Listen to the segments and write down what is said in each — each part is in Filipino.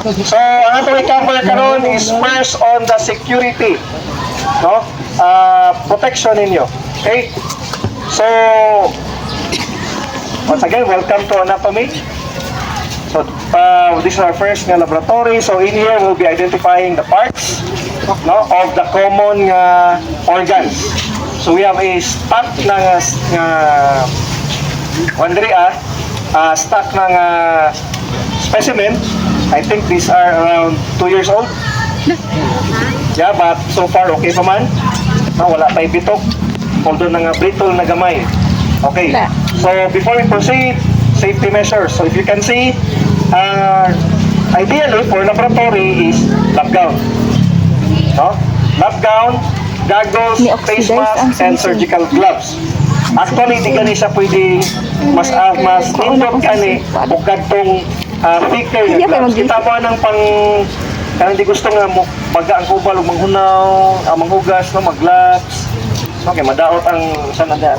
So, ang atong i-cover karon is first on the security, no? Protection ninyo. Okay? So, once again, welcome to Anatomy. So, this is our first laboratory. So, in here, we'll be identifying the parts, no, of the common organs. So, we have a stock ng stock ng specimen. I think these are around 2 years old. Yeah, but so far okay pa man. No, wala pa ibitok. Although nga brittle na gamay. Okay. So before we proceed, safety measures. So if you can see, ideally for laboratory is lab gown. No? Lab gown, goggles, face mask, and surgical gloves. Actually, di gani siya pwede mas nindot ka ni o kadtong thicker nga gloves. Kita mo ng pang kanang di gusto nga baga ang kubal o manghunaw, manghugas, no, mag-gloves. Okay, madaot ang sanada.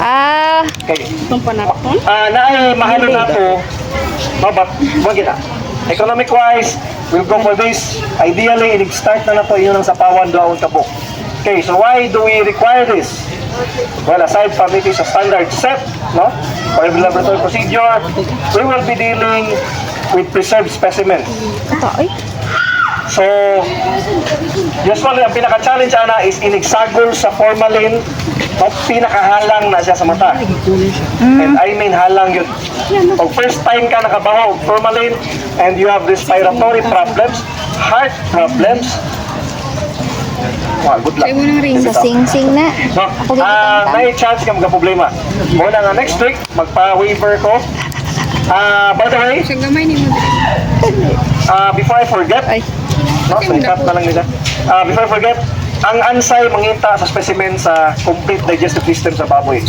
Okay. Itong panapon? Naay mahalo na to. No, but magina. Economic wise, we'll go for this. Ideally, i-start na to yun ang sapawan doon tabok. Okay, so why do we require this? Well, aside from it is a standard set, no, for every laboratory procedure, we will be dealing with preserved specimens. So, usually, ang pinaka-challenge ana is inigsagol sa formalin, no, pinakahalang na siya sa mata. And I mean halang yun. Pag first time ka nakabawa og formalin and you have respiratory problems, heart problems, good luck. Sa sing-sing na. No? May chance ka magka-problema. Muna nga next week, magpa-waiver ko. By the way, before I forget, no, so ikat na lang nila. Before I forget, ang ansay mangita sa specimen sa complete digestive system sa baboy.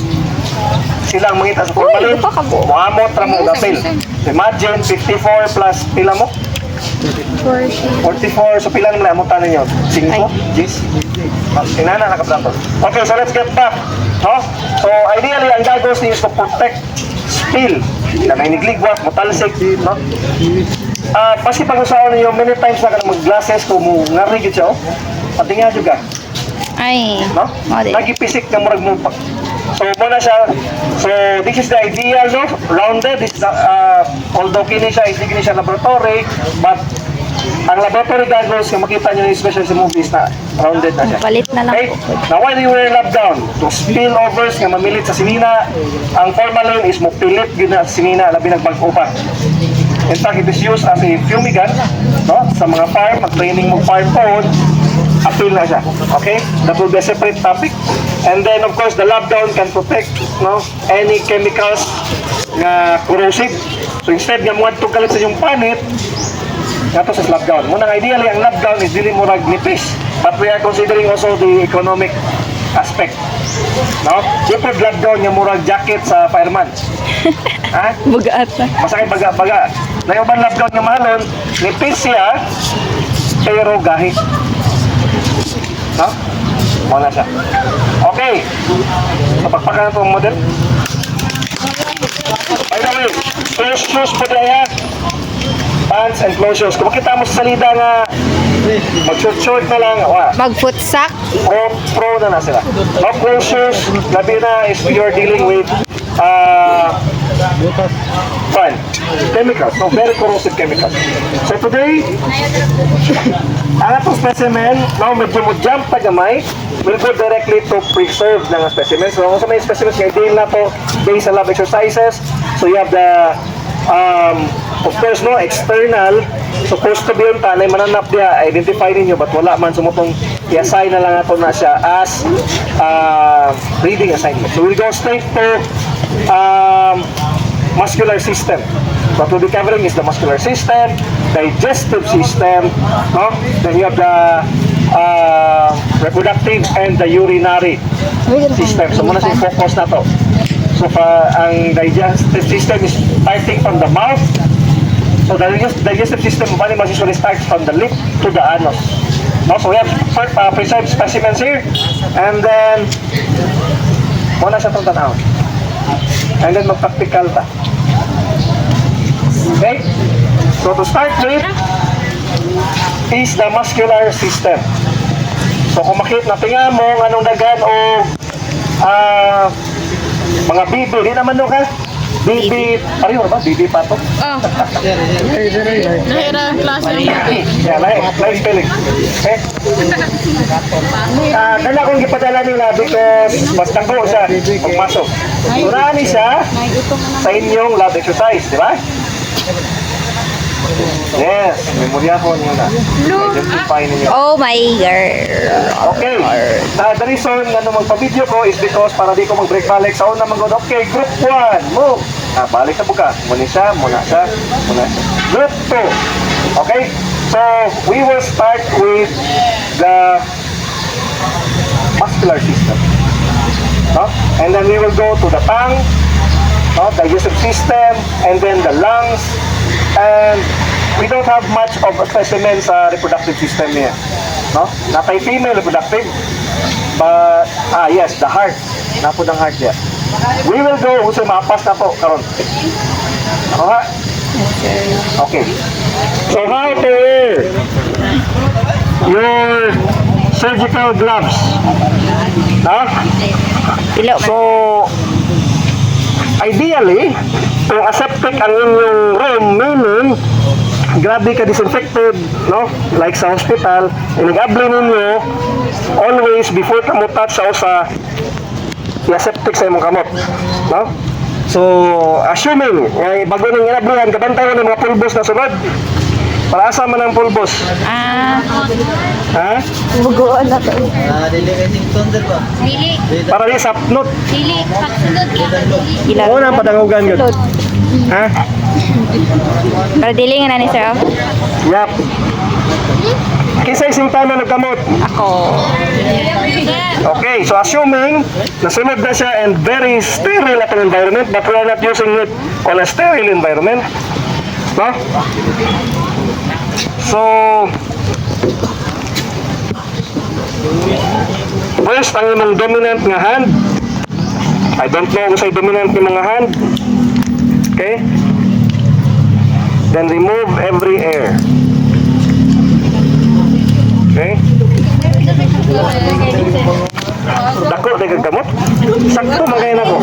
Sila ang mangita sa formalin, muamot, ramong apel. Imagine, 54 plus pila mo? 44, so pila naman amutan ninyo? 5? Yes? Tinana nakabrato. Okay, so let's get back. No? So ideally, ang gagawin niyo is to protect spill. Na may nigligwat, mutalsik, no? Pasi pag-usawan niyo, many times na ka mag-glasses kung ngarigit siya, oh. Pati nga juga. Ay. No? Nagipisik na murag mo. So muna siya. So this is the ideal, no? Rounded. This is although kini siya, hindi kini siya laboratory, but ang laboratory goggles kung makita niyo especially sa movies na rounded na siya. Palit na lang. Okay? Now why do you wear lab gown? To spillovers nga mamilit sa sinina. Ang formalin is mo pilit gyud na sa sinina labi nagbag-o pa. In fact, it is used as a fumigant, no? Sa mga farm, mag-training mo farm code, appeal na siya. Okay? That will be a separate topic. And then, of course, the lab gown can protect, no, any chemicals na corrosive. So, instead nga mga tugalit sa yung panit, nato sa lab gown. Munang ideally, ang lab gown is dili murag nipis. But we are considering also the economic aspect. No? Super lab gown yung murag jacket sa fireman. Ha? Bugaat na. Masakit baga-baga. Na yung lab gown yung mahalon, nipis siya, pero gahi. No? Wala siya. Okay. So, pagpakan na itong model. By the way, close shoes po na yan. Pants and close shoes. Kung makita mo sa salida nga, mag-short na lang. Mag-foot sack. Pro na sila. No close shoes. Labi na is you're dealing with chemicals. No, very corrosive chemicals. So today, ang atong specimen, now medyo mo jump pa gamay, we'll go directly to preserve ng specimen. So kung sa may specimens nga deal na to based sa lab exercises, so you have the of course, no, external, supposed to be yung tanay, mananap dia, identify ninyo, but wala man, sumutong i-assign na lang nato na siya as reading assignment. So we'll go straight to muscular system. What we'll be covering is the muscular system, digestive system, no? Then you have the reproductive and the urinary system. So muna siya focus na to. So ang digestive system is starting from the mouth. So the digestive system usually starts from the lip to the anus. No? So we have preserved specimens here. And then muna siya itong tanaw. And then mag-practical ta. Okay? So to start with, is the muscular system. So kung makita natinga mo anong dagan o mga bibi, di naman no ka? Bibi, pareho ba? Bibi pa to? Oh. Nahira klase yung Yeah, live spelling. Okay? Kala kong gipadala nila because mas tangko siya pagmasok. Turani siya sa inyong lab exercise, di ba? Yes, memorya ko niyo na. Identify ninyo. Oh my girl. Okay. The reason na magpa-video ko is because para di ko mag-break balik sa una mag okay, group 1, move. Balik na buka. Muna siya. Group 2. Okay? So, we will start with the muscular system. No? And then we will go to the tongue, no? Digestive system, and then the lungs, and we don't have much of a specimen sa reproductive system here. No? Natay female reproductive. But, yes, the heart. Napod ang heart niya. We will go, gusto mapas na po, karon. Ako ha? Okay. So how to wear your surgical gloves? No? Pilo man. So, ideally, kung aseptic ang inyong room, meaning, grabe ka disinfected, no? Like sa hospital, inag-abli ninyo, always, before ka mo touch sa i-aseptic sa imong kamot, no? So, assuming, bago nang inablihan, kabantayan ng mga pulbos na sunod, para asa man ang pulbos? Ha? Bugoon na to. Dili kasing thunder ba? Dili, Para di sapnot. dili, pagsunod ka. Ilaw. Oo na, padangugan yun. Ha? Para dili nga na ni sir. Oh. Yap. Kisay simtana nagkamot. Ako. Okay, so assuming nasunod na siya and very sterile at an environment, but we are not using it on a sterile environment. No? So, first, ang imong dominant nga hand. I don't know kung sa'y dominant ng mga hand. Okay? Then remove every air. Okay? Dako, dagang gamot. Sakto, magayon ako.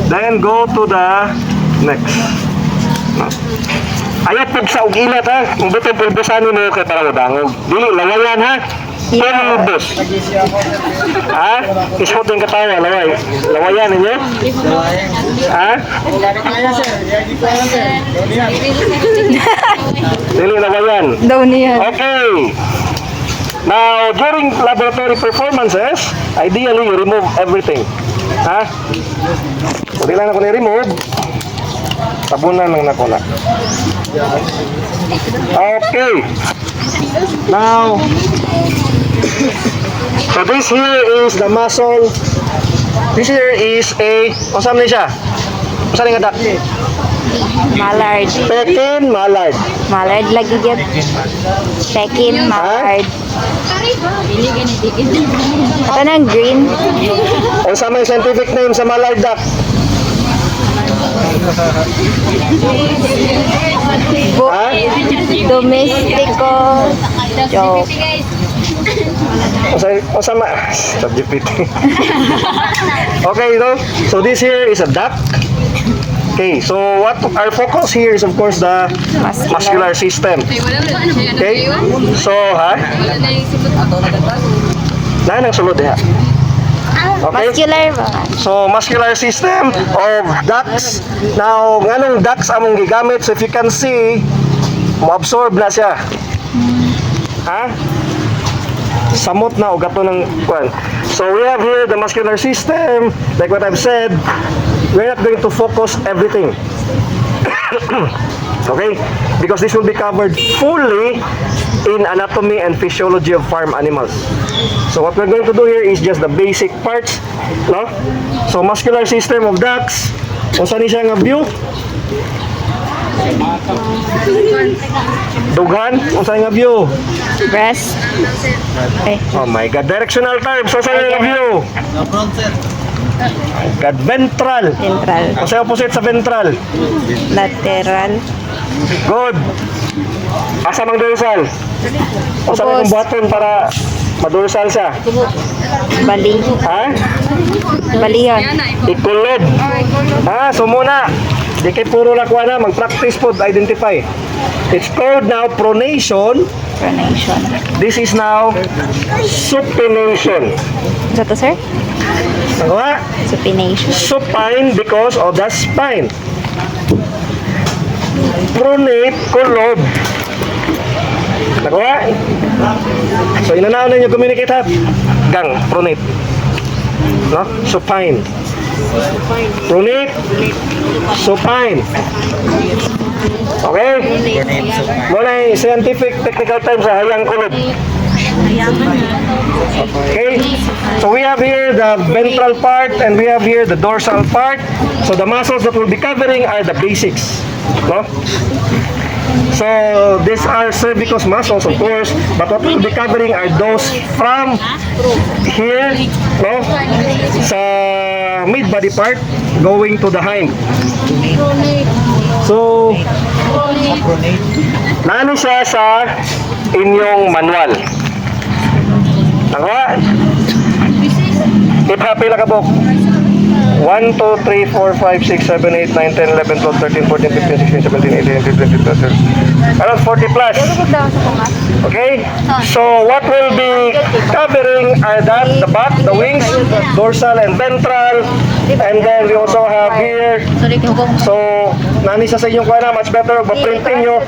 Then go to the next. Ayaw pag sa ugilat ha. Kung butong pulbusan mo kay para madangog. Dili, lawayan ha. Pulbus. Ha? Isot yung katawa, laway. Lawayan ninyo? Ha? Dili, lawayan. Daw niya. Okay. Now, during laboratory performances, ideally, you remove everything. Ha? Kung di lang ako ni-remove, tabunan lang na ko na. Okay. Now, so this here is the muscle. This here is a, saan na siya? Saan nga dak? Mallard. Pekin mallard. Mallard lagi gyud. Pekin mallard. Ito nang green. Ang sa may scientific name sa mallard duck. Ha? Domestico. Joke. O sa ma... Stop GPT. Okay, so this here is a duck. Okay, so what our focus here is of course the muscular system. Okay, so ha? Nang sulod ha? Okay? Muscular ba? So, muscular system of ducts. Now, nganong ducts among gigamit? So, if you can see, mo-absorb na siya. Ha? Samot na o gato ng kwan. So, we have here the muscular system. Like what I've said, we're not going to focus everything. Okay? Because this will be covered fully in anatomy and physiology of farm animals. So what we're going to do here is just the basic parts, no? So muscular system of ducks. Kung saan siya nga view? Dughan. Kung saan nga view? Breast. Eh, Oh my God, directional terms. Kung saan nga view? Front sir. God, ventral. central. Kung saan opposite sa ventral? Lateral. Good. Asa mang dorsal? O sa Ubos. kong buhaton para madorsal siya? Bali. Ha? Bali yun. Ikulod. So muna, di kay puro lakwa na, mag-practice po, identify. It's called now pronation. Pronation. This is now supination. Ito to, sir? Ano nga? Supination. Supine because of the spine. Pronate, kulob. Nakuha? So, inanaw na nyo communicate ha? Gang, pronate. No? Supine. Pronate, supine. Okay? Muna yung scientific technical terms sa hayang kulob. Okay, so we have here the ventral part and we have here the dorsal part. So the muscles that we'll be covering are the basics, no? So these are cervical muscles, of course, but what we'll be covering are those from here, no, sa mid body part going to the hind. So naano siya sa inyong manual. Nakuha? Keep happy lang kabok. 1, 2, 3, 4, 5, 6, 7, 8, 9, 10, 11, 12, 13, 14, 15, 16, 17, 18, 19, 20, 21, 22. Around 40 plus. Okay? So what will be covering are that, the back, the wings, dorsal and ventral. And then we also have here. So, nani sa inyong kuha na, much better, printin nyo.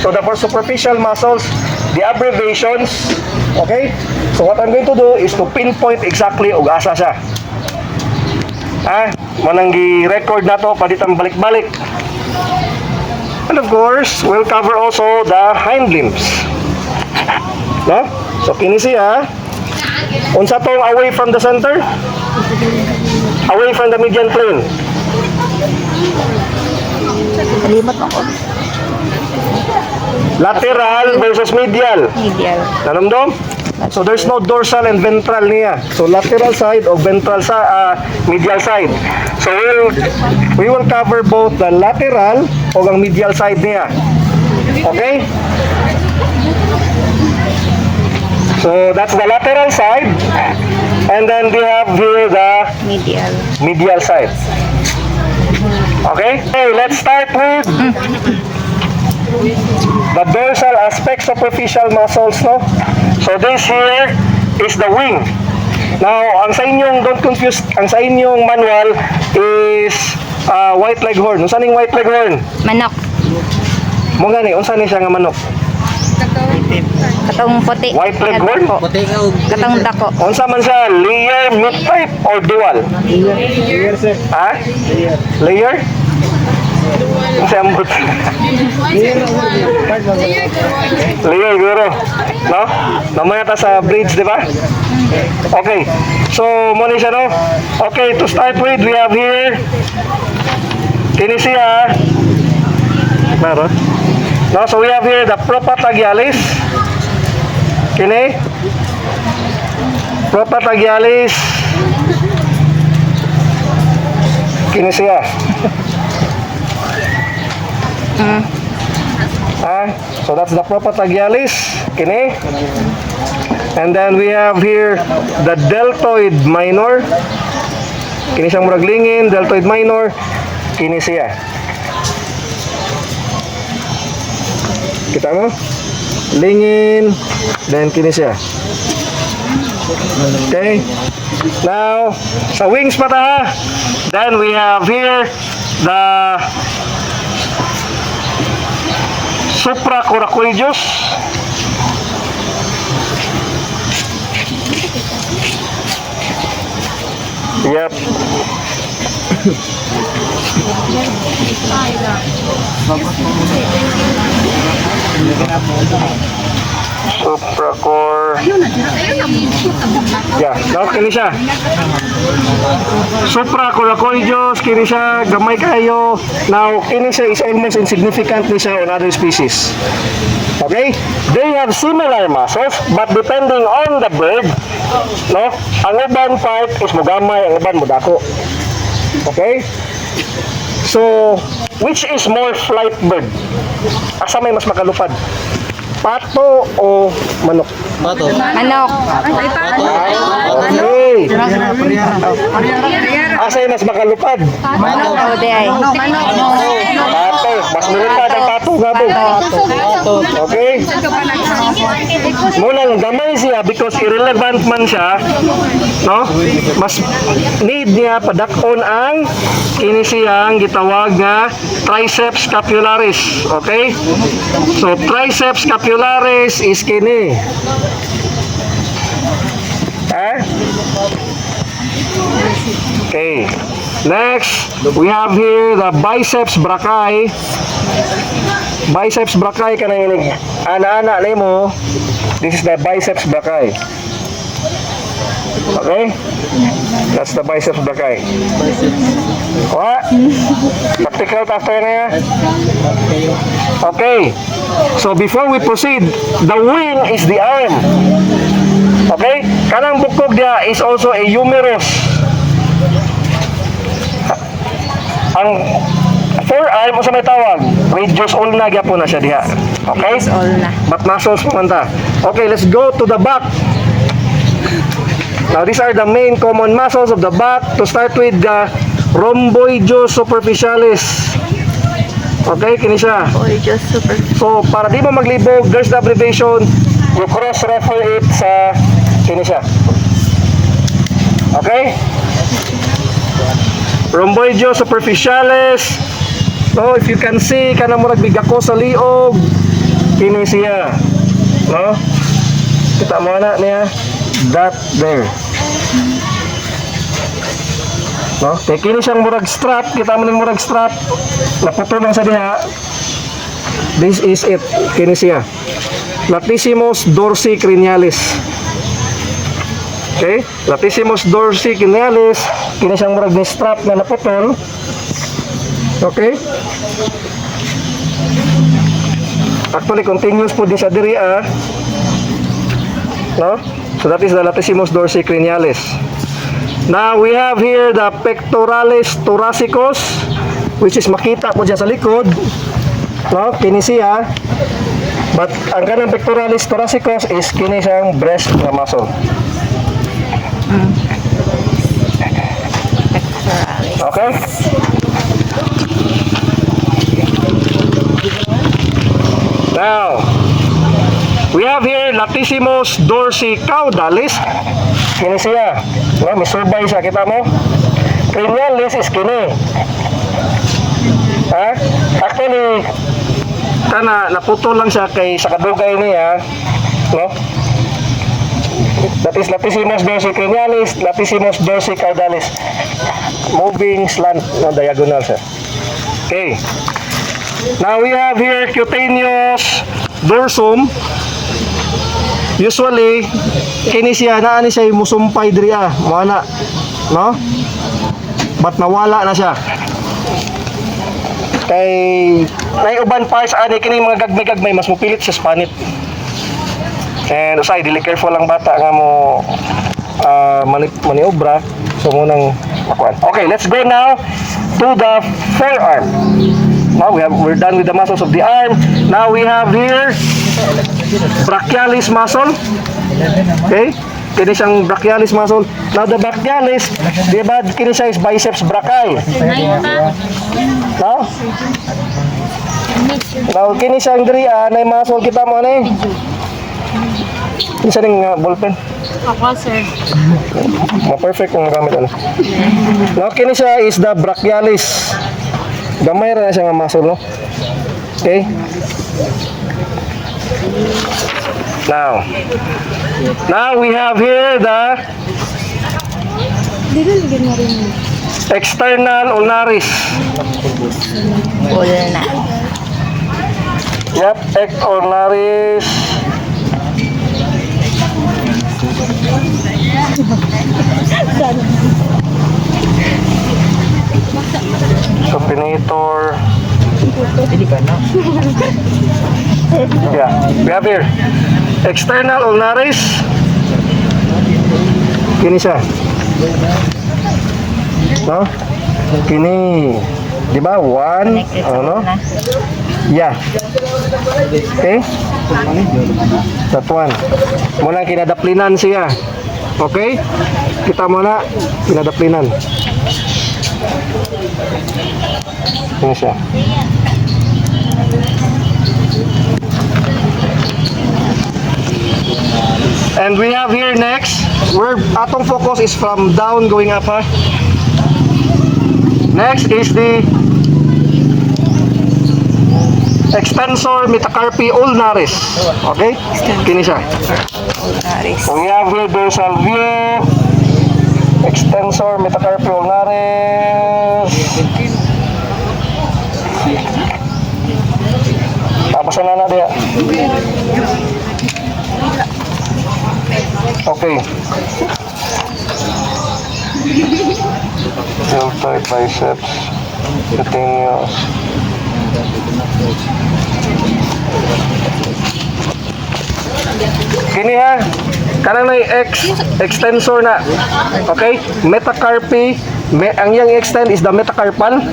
So the for superficial muscles, the abbreviations. Okay? So what I'm going to do is to pinpoint exactly og asa siya. Manang gi-record na to, paditang balik-balik. And of course, we'll cover also the hind limbs. No? So kini siya. Unsa tong away from the center? Away from the median plane. Kalimot ako. Lateral versus medial. Medial. Nanamdom? So there's no dorsal and ventral niya. So lateral side o ventral sa medial side. So we will cover both the lateral o ang medial side niya. Okay? So that's the lateral side. And then we have here the Medial. medial side. Okay? Okay, let's start with the dorsal aspect, superficial muscles, no? So this here is the wing. Now, ang sa inyong, don't confuse, ang sa inyong manual is white leghorn. Unsa ning white leghorn? Manok. Mo gani, unsa ni siya nga manok? Katong puti. White leghorn? Dako. Puti ka og Katong dako. Unsa man siya, layer, mid-type, or dual? layer sir. Ha? Layer? Unsa ambot? Layer, guro. No? Namaya ta sa bridge, di ba? Okay. So, mo ni siya, no? Okay, to start with, we have here kini siya. Meron? No, so we have here the propatagialis. Kini? Propatagialis. Kini siya. So that's the propatagialis. Kini. And then we have here the deltoid minor. Kini siyang murag lingin, deltoid minor. Kini siya. Kita mo? Lingin, then kini siya. Okay. Now, sa wings pa ta. Then we have here the supracoracoideus. Yep. Supracore. Yeah, now kini siya. Supracoracoideus, kini siya, gamay kayo. Now, kini siya is almost insignificant ni siya on other species. Okay? They have similar muscles, but depending on the bird, no? Ang uban part is mogamay, ang uban modako. Okay? So, which is more flight bird? Asa may mas makalupad? pato o manok? Pato. Manok. Okay. Asa yung mas makalupad? O, di ay. Pato. Mas malupad ang pato nga po. Pato. Okay? Muna gamay siya because irrelevant man siya, no? Mas need niya padakon ang kini siyang gitawag nga triceps scapularis. Okay? So triceps scapularis is kini. Ha? Okay. Next, we have here the biceps brachii. Biceps brachii kanang inig ana-ana nimo. This is the biceps brachii. Okay? That's the biceps brachii. What? Practical after na ya? Okay. So before we proceed, the wing is the arm. Okay? Kanang bukog dia is also a humerus. Ang forearm o sa may tawag, radius ulna gyapon na siya diha. Okay? All na. But muscles pumanta. Okay, let's go to the back. Now, these are the main common muscles of the back. To start with, the rhomboideus superficialis. Okay, kini siya. Or just super. So, para di mo maglibog, there's the abbreviation. You cross-refer it sa kini siya. Okay? Rhomboideus superficialis. So, if you can see, kanang murag bigako sa liog, kini siya. No? Kita mo na niya. That there. No? Kaya kini siyang murag strap. Kita mo ng murag strap. Naputo lang sa diha. This is it. Kini siya. Latissimus dorsicranialis. Okay? Latissimus dorsicranialis. Kini siyang murag ni strap na naputol. Okay? Actually, continuous po din sa diri, no? So that is the latissimus dorsicranialis. Now we have here the pectoralis thoracicus, which is makita po dyan sa likod. No? Kini siya. But ang kanang pectoralis thoracicus is kini siyang breast na muscle. Okay? Now, we have here latissimus dorsicaudalis. Kini siya. No, may surbay siya. Kita mo? Cranialis is kini. Ha? Actually, kana naputol lang siya kay sa kadugay niya. No? That is latissimus dorsicranialis, latissimus dorsicaudalis. Moving slant, no, diagonal siya. Okay. Now we have here cutaneous dorsum. Usually, kini siya, naani siya yung musumpay diri Moana. No? But nawala na siya. Kay, may uban parts, kini mga gagmay-gagmay, mas mupilit siya sa panit. And usay, dili careful lang bata nga mo maniobra. So, munang makuan. Okay, let's go now to the forearm. Now we're done with the muscles of the arm. Now we have here brachialis muscle. Okay? Kini siyang brachialis muscle. Now the brachialis, di ba kini siya is biceps brachii? No? Now kini siyang diri na muscle kita mo ani. Kini siya ning ballpen. Ako, sir. Ma-perfect ang gamit ano. Now kini siya is the brachialis. Gamay na siya nga muscle, no? Okay? Now we have here the external ulnaris. All na. Yep, ulnaris. Supinator. Yeah, we have here external ulnaris. Kini siya. No? Kini, di ba? One, ano? Yeah. Okay? That one. Muna kinadaplinan siya. Okay? Kita mo na, kinadaplinan. Ini siya. And we have here next, where atong focus is from down going up, ha? Next is the extensor metacarpi ulnaris. Okay? Kini siya. Ulnaris. So we have here dorsal view, extensor metacarpi ulnaris. Tapos na dia. Okay. Deltoid biceps, cutaneous. Kini ha, kanang may extensor na. Okay? Metacarpi, ang yang extend is the metacarpal.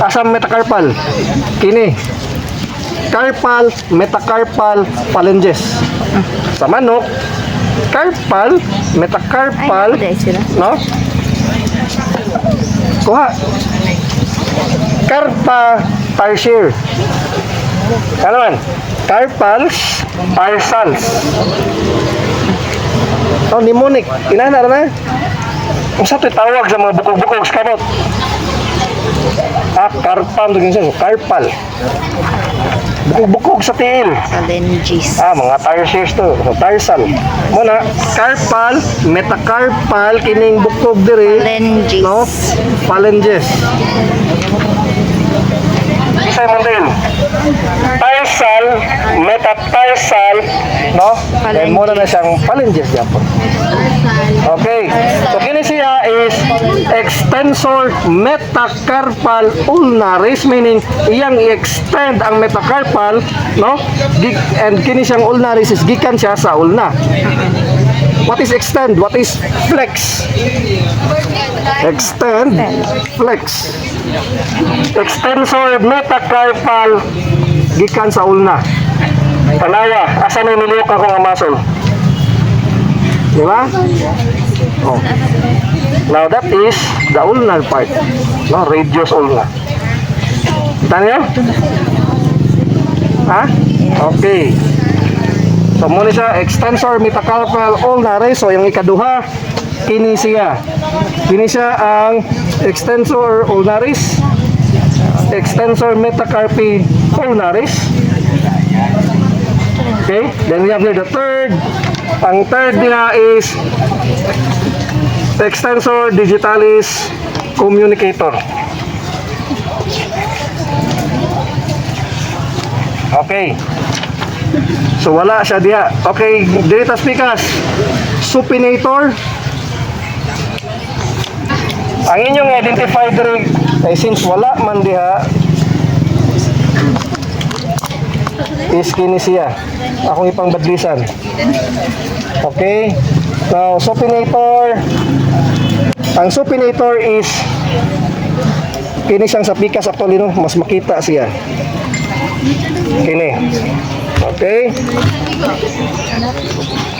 Asam metacarpal? Kini. Carpal, metacarpal, phalanges. Sa manok, carpal, metacarpal, no? Kuha. Carpa tarsier. Ano man? Carpals, tarsals. Oh, mnemonic. Inana na. Kung sa tawag sa mga bukog-bukog sa kamot. Carpal, carpal. Bukog-bukog sa tiil. Phalanges. Mga tarsiers to. Tarsal. Muna, carpal, metacarpal, kining bukog diri. Phalanges. No? Phalanges. Isa mo din. Tarsal, metatarsal, no? Then muna na siyang phalanges Japon. Okay. So kini siya is extensor metacarpal ulnaris, meaning iyang i-extend ang metacarpal, no? And kini siyang ulnaris is gikan siya sa ulna. What is extend? What is flex? Extend, flex. Extensor metacarpal gikan sa ulna. Tanawa, asa na niliyok ako nga muscle? Di ba? Oh. Now that is the ulnar part. No, radius ulna. Kita niyo? Ha? Okay. So muna siya extensor metacarpal ulnaris. So yung ikaduha, kini siya. Kini siya ang extensor ulnaris, extensor metacarpi ulnaris. Okay, then we have here the third. Ang third niya is extensor digitalis communicator. Okay. So wala siya diha. Okay, data speakers. Supinator. Ang inyong identified rig ay since wala man diha is kini siya. Akong ipang badlisan. Okay. Now, supinator. Ang supinator is kini siyang sa pikas actually, no? Mas makita siya. Kini. Okay.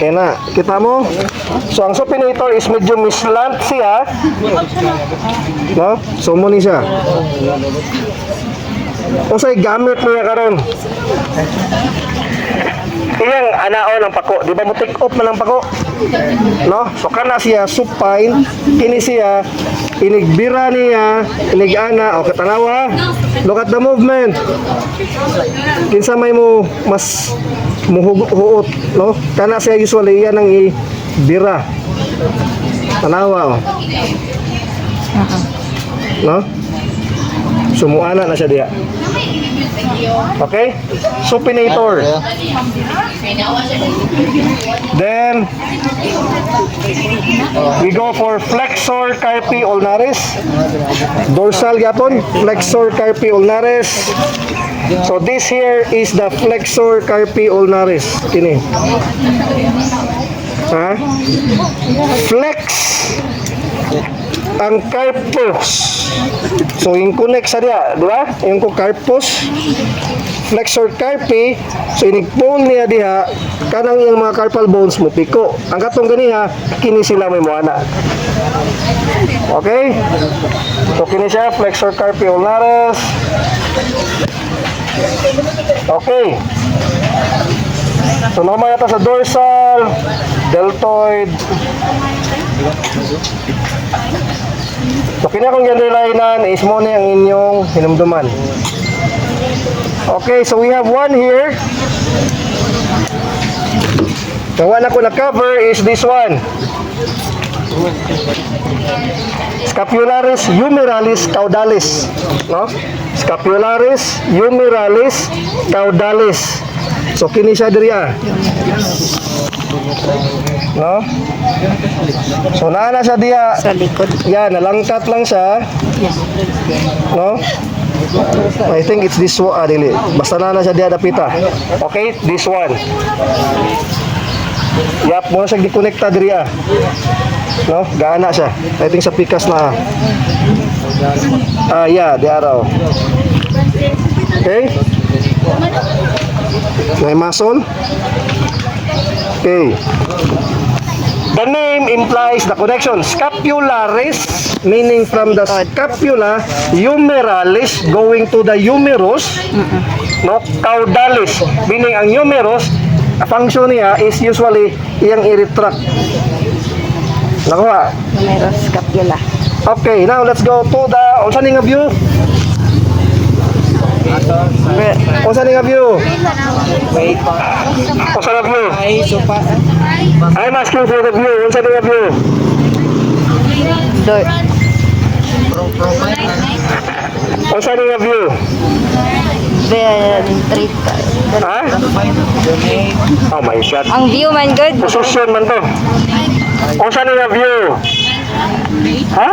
Kaya na, kita mo? So, ang supinator is medyo mislant siya. No? So, muni siya. O sa'y gamit mo yan karon. Iyang anaon ang pako. Di ba mo take off man ang pako? No? So, kana siya supine. Kini siya. Inigbira niya. Inigana. O, katanawa. Look at the movement. Kinsa may mo mas muhuot. No? Kana siya usually yan ang ibira. Tanawa. O. No? Sumuana na siya diya. Okay? Supinator. Then we go for flexor carpi ulnaris. Dorsal yapon, flexor carpi ulnaris. So this here is the flexor carpi ulnaris. Kini. Ha? Flex ang carpus. So yung connect sa diya, di ba? Yung ko carpus, flexor carpi, so inigpon niya diha kanang iyang mga carpal bones mo piko. Ang katong ganiha kini sila may moana. Okay? So kini siya flexor carpi ulnaris. Okay. So naman natin sa dorsal, deltoid. So kini akong gandilainan is mo ni ang inyong hinumduman. Okay, so we have one here. The one ako na-cover is this one. Scapularis humeralis caudalis. No? Scapularis humeralis caudalis. So kini siya diri ah. No? So naana siya diya. Sa likod. Yan, nalangkat lang siya. No? I think it's this one. Dili. Basta naana siya diya dapita. Okay, this one. Yap, muna siya di-connecta diri ah. No? Gaana siya. I think sa pikas na. Yeah, di araw. Okay? May muscle. Okay. The name implies the connection. Scapularis, meaning from the scapula, humeralis, going to the humerus. No? Caudalis, meaning ang humerus, function niya is usually iyang i-retract. Nakuha? Humerus scapula. Okay, now let's go to the, unsa ning view? Unsa ning view? Wait. Unsa ning view? Ay, sopa. I'm asking for the view. Unsa ning view? Door. Unsa ning view? Ventricle. Ha? Oh my God. Ang view man good. Position man to. Unsa ning view? Ha?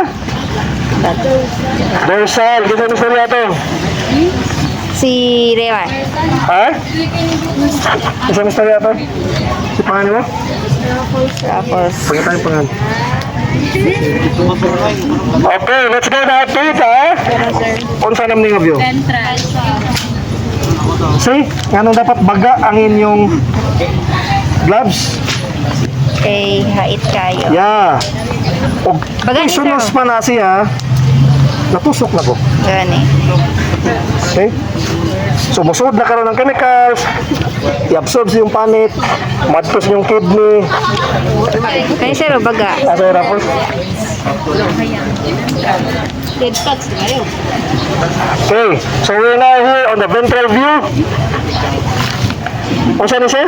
Dorsal. Kita ni storya to. Si Rewan. Ha? Isa ni storya to. Si pangalan mo? Tapos, Pangalan pangalan. Okay, let's go na update ha. Unsa nam ning view? See, anong dapat baga ang inyong gloves? kay hait kayo. Yeah. Og Baga ni sunos Sao. pa na siya. Natusok na ko. Gani. Okay? So, musod na karon ng chemicals, i-absorb yung panit, madtos yung kidney. Kani sir, baga. Asa yung rapos? Okay, so we're now here on the ventral view. Ano siya ni sir?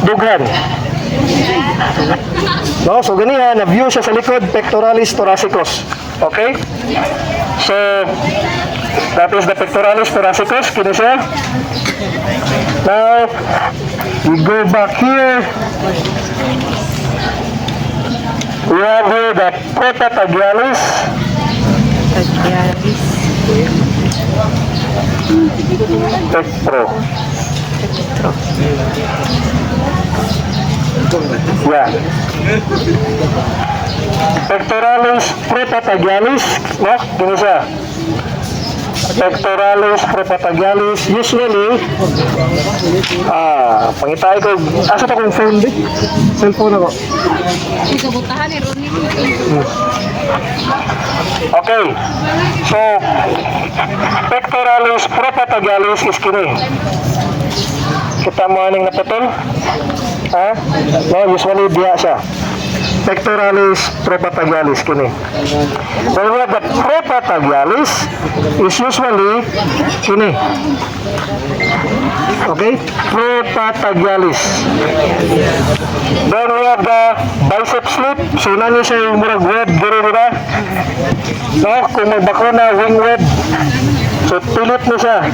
Dughan. No, so ganyan, na-view siya sa likod, pectoralis thoracicus. Okay? So, that is the pectoralis thoracicus. Kino siya? Now, we go back here. We have here the protopagyalis. Pagyalis. Pectro. Yeah. Pectoralis protopagyalis. No? Kino siya? Pectoralis protopagyalis. Usually, pangitay ko. Asa pa kong phone, di? Cellphone ako. Okay. So, pectoralis protopagyalis is kini. Kita mo aning naputol? Ha? No, usually diya siya. Pectoralis prepatagyalis kini. When we have the prepatagyalis is usually kini. Okay? Prepatagyalis. Then we have the bicep slip. So, nani siya yung murag web, dito nila. No? Kung magbako na wing web. So, pilit mo siya.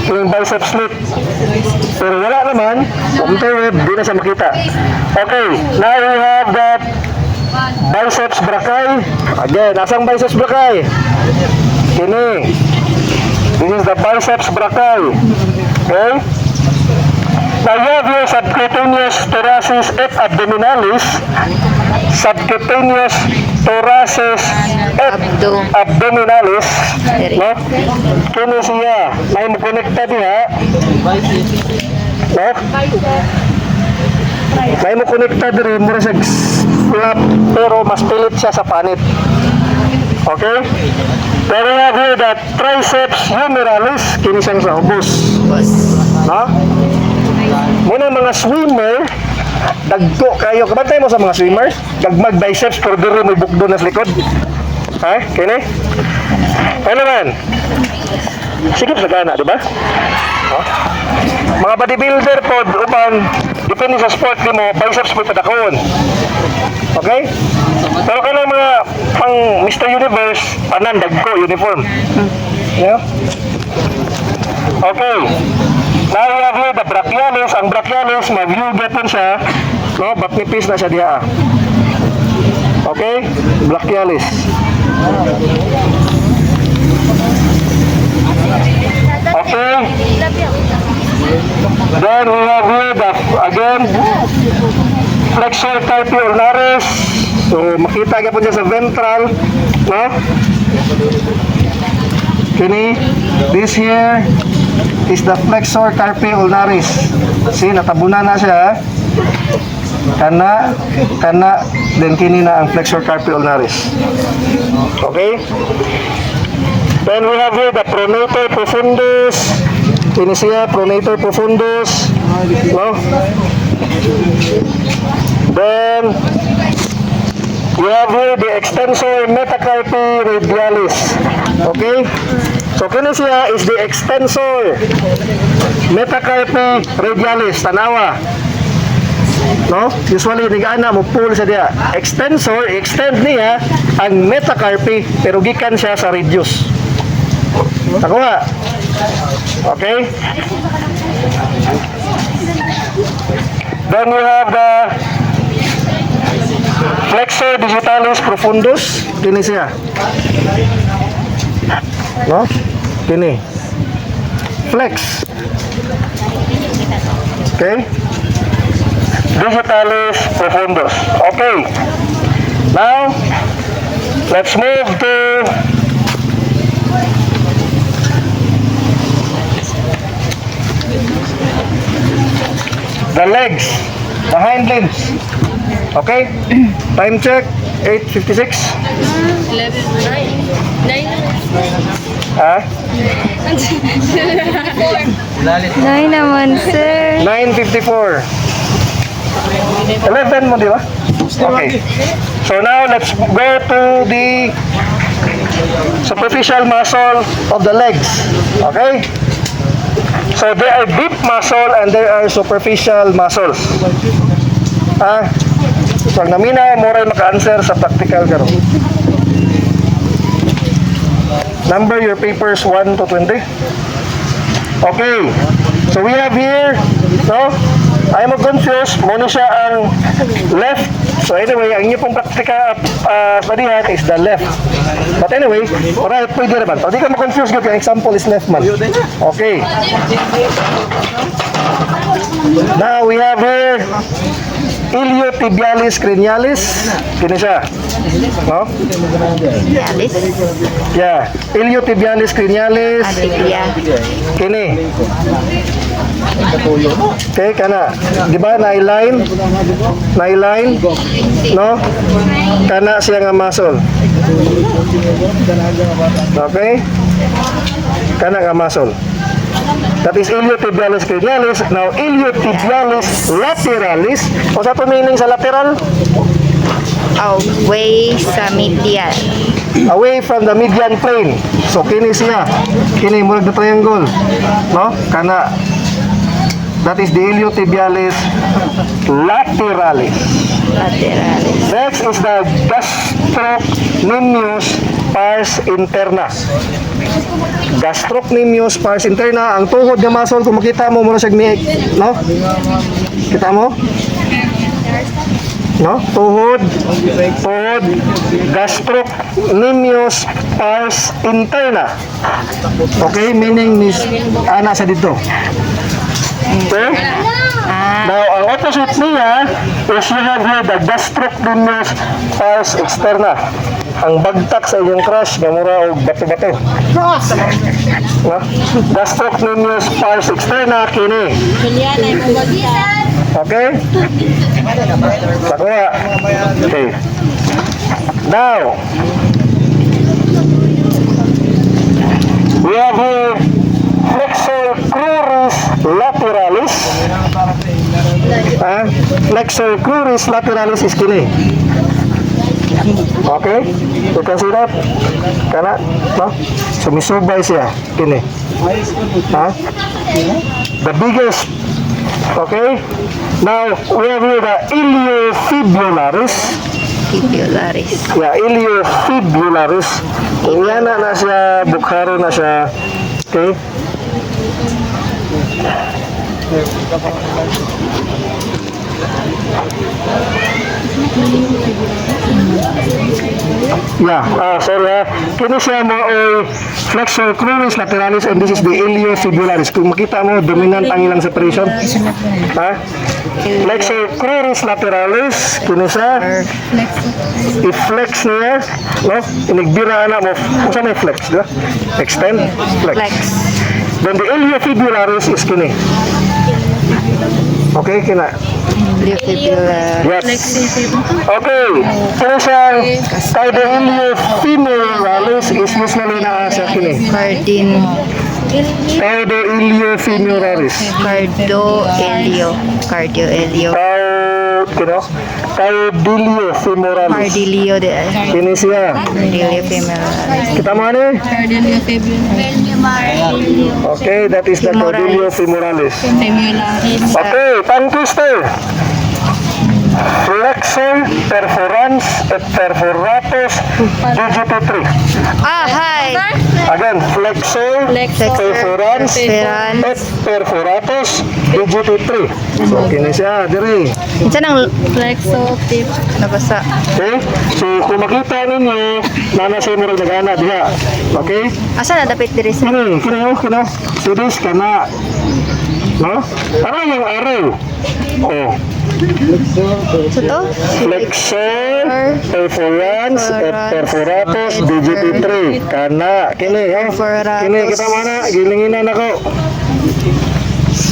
Yung bicep slip. Pero wala naman, umtay web, di na siya makita. Okay, now we have that biceps brachii. Again, asang biceps brachii? Ini. This is the biceps brachii. Okay? Now you have here subcutaneous thoracis et abdominalis, subcutaneous thoraces et abdominalis, no? Kini siya, may mo konekta diha, no? May mo konekta diri mura sa flap pero mas pilit siya sa panit. Okay? Pero we have here that triceps humerales, kini siyang sa ubos. No? Muna mga swimmer, dagko kayo. Kabantay mo sa mga swimmers, dagmag biceps pero diri may bukdo na sa likod. Ha? Kini? Ano man? Sikip sa gana, di ba? Oh. Mga bodybuilder po, upang depende sa sport mo, biceps mo padakon. Okay? Pero kailang mga pang Mr. Universe, panandag ko, uniform. Yeah? Okay. Now we have here the brachialis. Ang brachialis, mag-yugat po siya. No? Batnipis na siya diha. Okay? Brachialis. Okay? Then we have here the, again, flexor carpi ulnaris. So makita ka po dyan sa ventral, no? Kini, this here is the flexor carpi ulnaris. See, natabunan na siya. Kana, then kini na ang flexor carpi ulnaris. Okay? Then we have here the pronator profundus. Kini siya, pronator profundus. No? Then, we have here the extensor metacarpi radialis. Okay? So, kini siya is the extensor metacarpi radialis. Tanawa. No? Usually, nag-ana mo pull sa diya. Extensor, extend niya ang metacarpi, pero gikan siya sa radius. Nakuha? Okay? Then we have the flexor digitalis profundus. Kini siya. No? Kini. Flex. Okay? Digitalis profundus. Okay. Now, let's move to the legs, the hind limbs. Okay? Time check, 8:56. 11:09. Ha? Nay naman, sir. 9:54. 11 mo, di ba? Okay. So now, let's go to the superficial muscle of the legs. Okay? So there are deep muscle and there are superficial muscles. So ang namina, moral maka-answer sa practical karon. Number your papers 1 to 20. Okay. So we have here, no? I am confused. Muna siya ang left. So anyway, ang inyo pong practical badihan is the left. But anyway, alright, pwede naman. O di ka ma-confuse ka, yung example is left man. Okay. Now we have here iliotibialis cranialis. Kini siya. No? Yalis. Yeah. Iliotibialis cranialis. Atibia. Kini. Okay, kana. Di ba na-line? Na-line? No? Kana siya nga muscle. Okay? Kana nga muscle. That is iliotibialis cranialis. Now, iliotibialis lateralis. O sa ito meaning sa lateral? Away sa medial. Away from the median plane. So, kini siya. Kini, murag na triangle. No? Kana. That is the iliotibialis lateralis. Lateralis. Next is the gastrocnemius pars interna. Gastrocnemius pars interna. Ang tuhod ng muscle, kung makita mo, muna siya gmiik. No? Kita mo? No? Tuhod, gastrocnemius pars interna. Okay? Meaning, ana sa dito. Okay? Now, ang opposite niya is you have here the gastrocnemius pars externa. Ang bagtak sa inyong crush, gamura o bato-bato. No? Gastrocnemius pars externa, kini. Okay? Sakura. Okay. Now, we have here flexor cruris lateralis. Flexor cruris lateralis is kini. Okay? You can see that? Kana? No? Sumisubay siya. Kini. The biggest. Okay? Now, we have here the iliofibularis. Fibularis. Yeah, iliofibularis. Yan na siya, bukharo na siya. Okay? Yeah, sorry. Kino siya mo flexor cruris lateralis and this is the iliofibularis. Kung makita mo, dominant ang ilang separation. Flexor cruris lateralis, kino siya. I-flex niya, no? Inigbira na mo. Kung saan may flex, diba? Extend, flex. Flex. Then the iliofibularis is kini. Okay, kina. Iliofibular. Yes. Okay. Kaya siya, kaya the iliofemoralis is usually na sa kini. Cardin. Kaya the iliofemoralis. Cardio-elio. Cardio-elio. Kaya, Cardiliofemoralis. Cardilio de Kini siya. Cardiofemoralis. Kita mo ano? Okay, that is the Cardiliofemoralis. Okay, tongue twister. Flexor perforans et perforatus digiti 3. Hi! Again, flexor perforans et perforatus digiti 3. So, kini siya, diri. Minsan ang flexotip. Nabasa. Okay? So, kung makita ninyo, nana siya mo rin nagana diha. Okay? Asa na dapat diri sa? Kino. Sidis ka na. No? Ano yung araw? Oh. So to? Flexor, perforans, et perforatus, digiti 3. Kana. Kini, ha? Perforatus. Kini, kita mana? Gilinginan ako.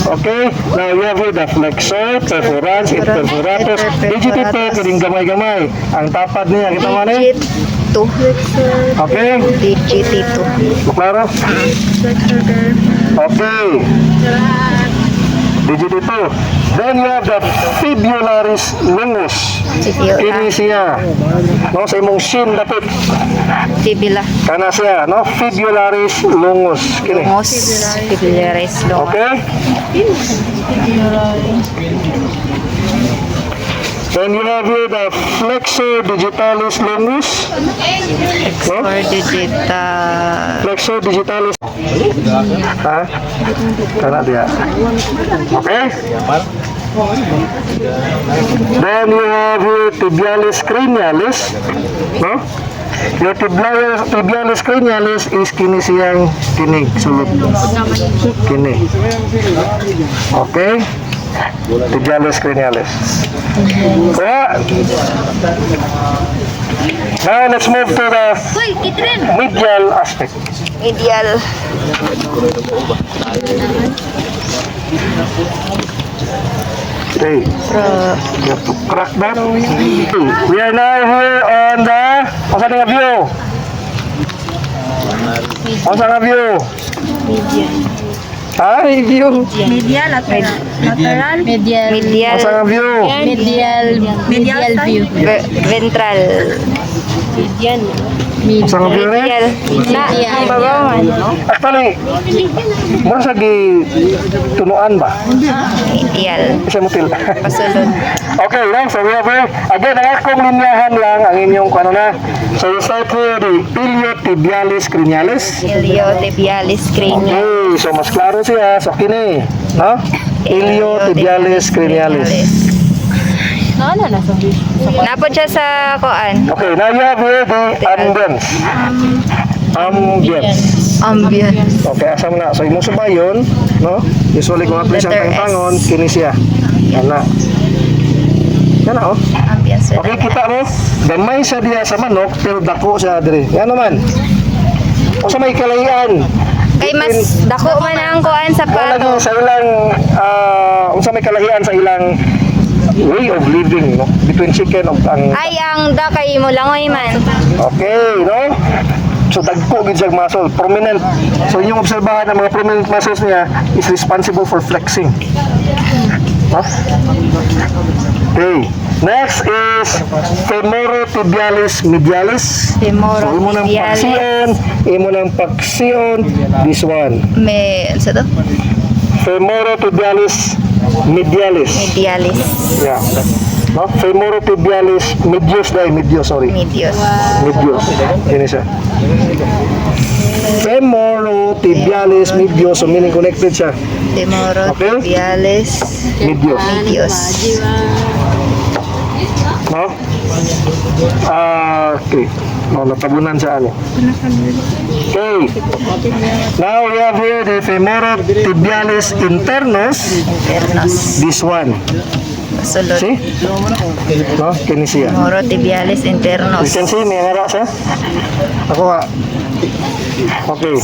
Okay, now we have here the flexor, perforans, et perforatus, digiti 3. Kining gamay-gamay. Ang tapad niya, kita mana? Digit 2. Okay? Digit 2. Klaro? Okay. Digit 2. Then you have the fibularis longus. Kini siya. No, sa imong shin dapit. Fibula. Kana siya, no? Fibularis longus. Kini. Longos. Fibularis long. Okay? Then you have here the flexor digitalis longus. No? Or digital. Flexor digitalis. Ha? Kana dia. Okay? Then you have here tibialis cranialis. No? Your tibialis cranialis is kini siyang kini sulod. Kini. Okay? Tibialis cranialis. Kaya, now let's move to the medial aspect. Medial. Okay, you have to crack that. Okay, we are now here on the, what's the view? What's the view? Ha? Medial. Medial, lateral, medial, Medial. What's the view? medial view. Ventral. What's the view ni? Medial. Na, ang babawan. Actually, mura sa di tunuan ba? Medial. Isa mo til. Pasulod. Okay, lang. So we have here, again, ang akong linyahan lang ang inyong kung ano na. So you start here the iliotibialis cranialis. Iliotibialis cranial. Okay, so mas klaro siya. So kini, no? Iliotibialis cranialis. Napod siya sa koan. Okay, now you have here the andens. Ambience. Ambience. Okay, asam na. So, imong subayon, no? Usually, kung at least ang Letter S. tangon, kini siya. Yan na. Yan na, oh. Ambience. Okay, kita mo, gamay siya diya sa manok, pero dako siya diri. Yan naman. O sa may kalahian. Kay mas dako man ang kuan sa Wala pato. sa ilang, unsa may kalahian sa ilang way of living, no? Between chicken og ang... Ay, ang da kay mo langoy man. Okay, no? So, dagko gid siya muscle, prominent. So, inyong obserbahan ang mga prominent muscles niya is responsible for flexing. No? Okay. Next is femorotibialis medialis. So, imo nang paksiyon, imo nang paksiyon, this one. May, sa to? Femorotibialis medialis. Medialis. Yeah. No? Femorotibialis medius dahil medius, sorry. Medius. Medius. Ini siya. Femorotibialis medius, so meaning connected siya. Femorotibialis. Medius. Medius. No? Okay. No, natabunan siya ano. Okay. Now we have here the femorotibialis internus. Internos. This one. Sulod. See? No? Kini siya. Femorotibialis You internos. can see, may ngara siya. Ako ha. Okay.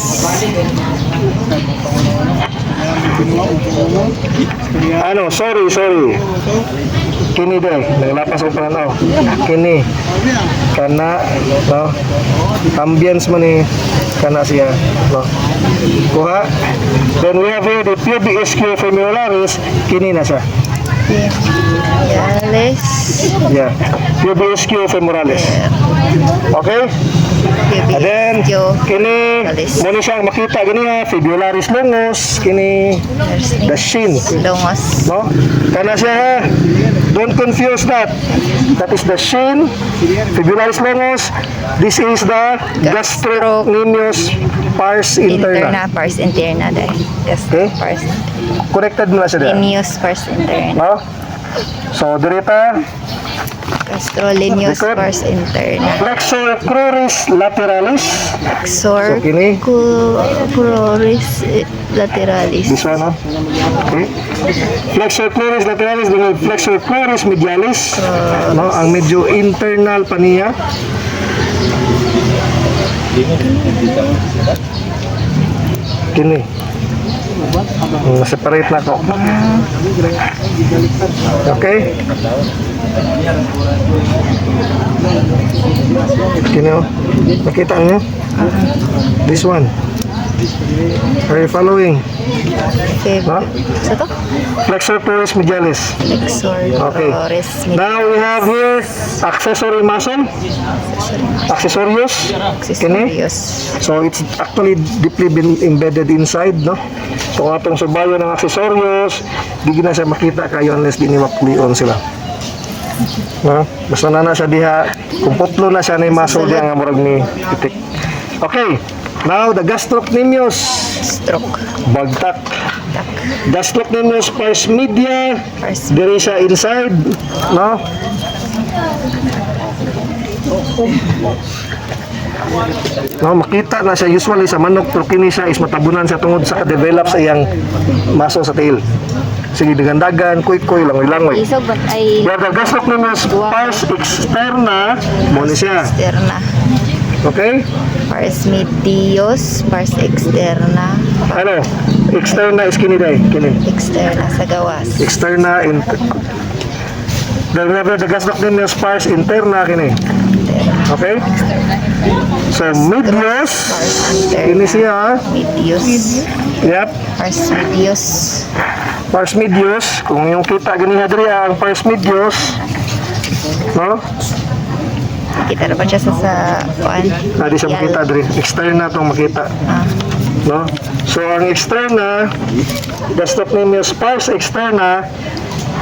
Ano, sorry. Kini deh, naglapas ko pananaw. Kini. Kana, no? Ambience man ni kana siya, no? Kuha. Then we have here the PBSQ femoralaris. Kini na siya. Femorotibialis. Yeah. PBSQ femoralis. Okay? And then, kini, muna siyang makita gani ha, fibularis longus, kini, the shin, Longos. no? Kana siya ha, don't confuse that. That is the shin, fibularis longus, this is the gastrocnemius pars Interna. interna. Pars interna dahil. Yes, Okay. pars. Connected mo na siya dyan, Linius pars interna. no? So, dirita, Gastrolinius Likod. pars interna. flexor cruris lateralis, Exor. So, kini? Cruris lateralis. this one, no? Okay. Flexor cruris lateralis dengan flexor cruris medialis, no? Ang medyo internal pa niya. Kini. Separate na ko. Okay? Kini, oh. Nakita niyo? This one. Are you following? Fib. No? Sa to? Flexor cruris medialis. Exor. Okay. Cruris. Now we have here accessory muscle. Accessorious. Kini. Accessorius. So it's actually deeply been embedded inside, no? So kung atong subayo ng accessorious, di na siya makita kayo unless di ni mapulion sila. No? Basta na siya diha, kung putlo na siya na yung muscle diya nga murag ni itik. Okay. Now the gastrocnemius. Stroke. Bagtak. Gastrocnemius pars media. Pars. Diri siya inside, no? No, makita na siya usually sa manok pero kini siya is matabunan siya tungod sa ka-develop sa iyang muscle sa tail. Sige, dagan-dagan, kuy-kuy, langoy-langoy. Isog ba't ay Where the gastrocnemius pars externa, muna siya. externa? Okay? Pars medius. Pars externa. Ano? Externa is kini day, kini. Externa sa gawas. Externa in the gastrocnemius pars interna kini. Okay? So medius kini siya. Medius. Yep. Pars medius. Pars medius, kung yung kita gani diri ang pars medius, no? Kita na pa siya sa kuan. Nadi siya makita diri. Externa tong makita. Ah. No? So ang externa, gastrocnemius pars externa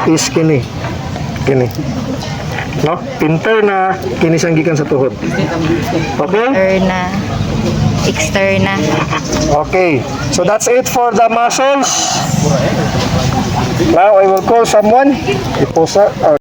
is kini. Kini. No? Interna, kini siyang gikan sa tuhod. Okay? Externa. Externa. Okay. So that's it for the muscles. Now I will call someone. Iposa.